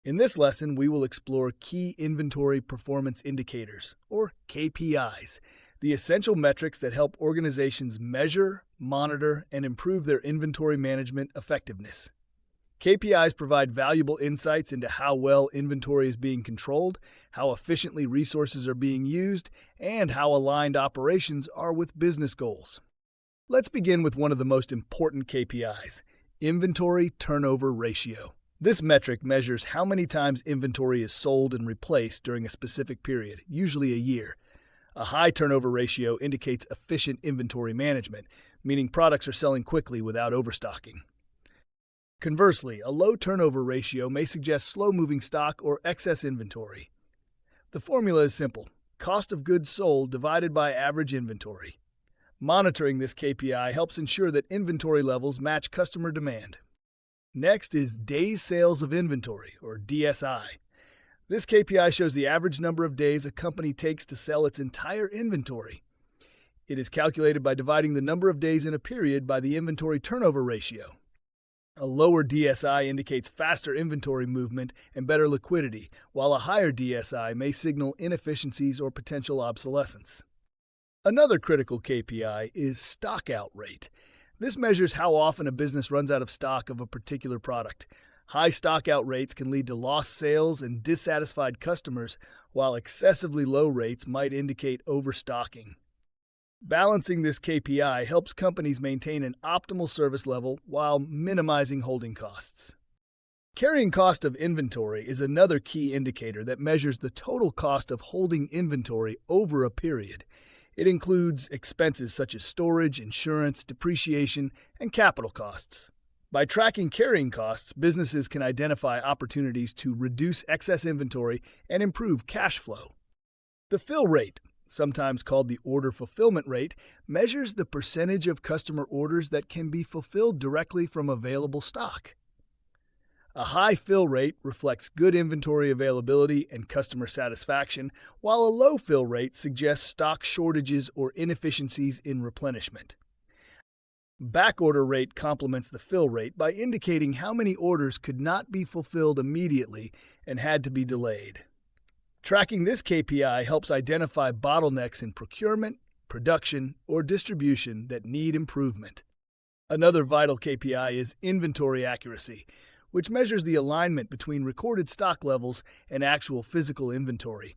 In this lesson, we will explore key inventory performance indicators, or KPIs, the essential metrics that help organizations measure, monitor, and improve their inventory management effectiveness. KPIs provide valuable insights into how well inventory is being controlled, how efficiently resources are being used, and how aligned operations are with business goals. Let's begin with one of the most important KPIs, inventory turnover ratio. This metric measures how many times inventory is sold and replaced during a specific period, usually a year. A high turnover ratio indicates efficient inventory management, meaning products are selling quickly without overstocking. Conversely, a low turnover ratio may suggest slow-moving stock or excess inventory. The formula is simple: cost of goods sold divided by average inventory. Monitoring this KPI helps ensure that inventory levels match customer demand. Next is Days Sales of Inventory, or DSI. This KPI shows the average number of days a company takes to sell its entire inventory. It is calculated by dividing the number of days in a period by the inventory turnover ratio. A lower DSI indicates faster inventory movement and better liquidity, while a higher DSI may signal inefficiencies or potential obsolescence. Another critical KPI is stockout rate. This measures how often a business runs out of stock of a particular product. High stockout rates can lead to lost sales and dissatisfied customers, while excessively low rates might indicate overstocking. Balancing this KPI helps companies maintain an optimal service level while minimizing holding costs. Carrying cost of inventory is another key indicator that measures the total cost of holding inventory over a period. It includes expenses such as storage, insurance, depreciation, and capital costs. By tracking carrying costs, businesses can identify opportunities to reduce excess inventory and improve cash flow. The fill rate, sometimes called the order fulfillment rate, measures the percentage of customer orders that can be fulfilled directly from available stock. A high fill rate reflects good inventory availability and customer satisfaction, while a low fill rate suggests stock shortages or inefficiencies in replenishment. Backorder rate complements the fill rate by indicating how many orders could not be fulfilled immediately and had to be delayed. Tracking this KPI helps identify bottlenecks in procurement, production, or distribution that need improvement. Another vital KPI is inventory accuracy, which measures the alignment between recorded stock levels and actual physical inventory.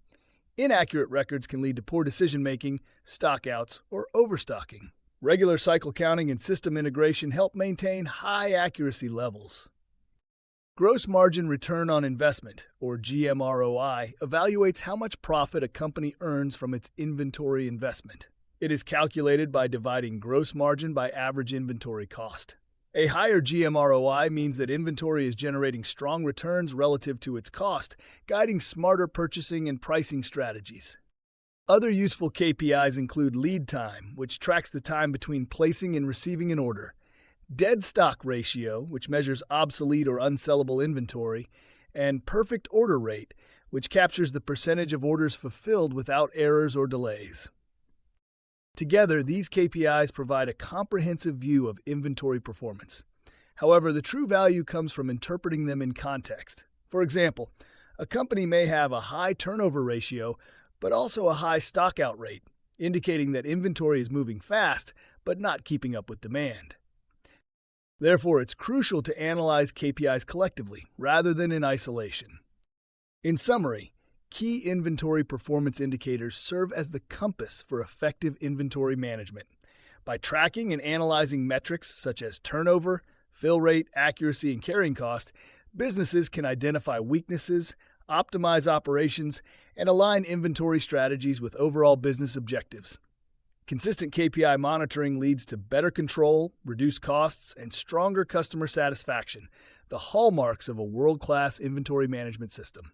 Inaccurate records can lead to poor decision-making, stockouts, or overstocking. Regular cycle counting and system integration help maintain high accuracy levels. Gross margin return on investment, or GMROI, evaluates how much profit a company earns from its inventory investment. It is calculated by dividing gross margin by average inventory cost. A higher GMROI means that inventory is generating strong returns relative to its cost, guiding smarter purchasing and pricing strategies. Other useful KPIs include lead time, which tracks the time between placing and receiving an order, dead stock ratio, which measures obsolete or unsellable inventory, and perfect order rate, which captures the percentage of orders fulfilled without errors or delays. Together, these KPIs provide a comprehensive view of inventory performance. However, the true value comes from interpreting them in context. For example, a company may have a high turnover ratio, but also a high stockout rate, indicating that inventory is moving fast, but not keeping up with demand. Therefore, it's crucial to analyze KPIs collectively, rather than in isolation. In summary, key inventory performance indicators serve as the compass for effective inventory management. By tracking and analyzing metrics such as turnover, fill rate, accuracy, and carrying cost, businesses can identify weaknesses, optimize operations, and align inventory strategies with overall business objectives. Consistent KPI monitoring leads to better control, reduced costs, and stronger customer satisfaction, the hallmarks of a world-class inventory management system.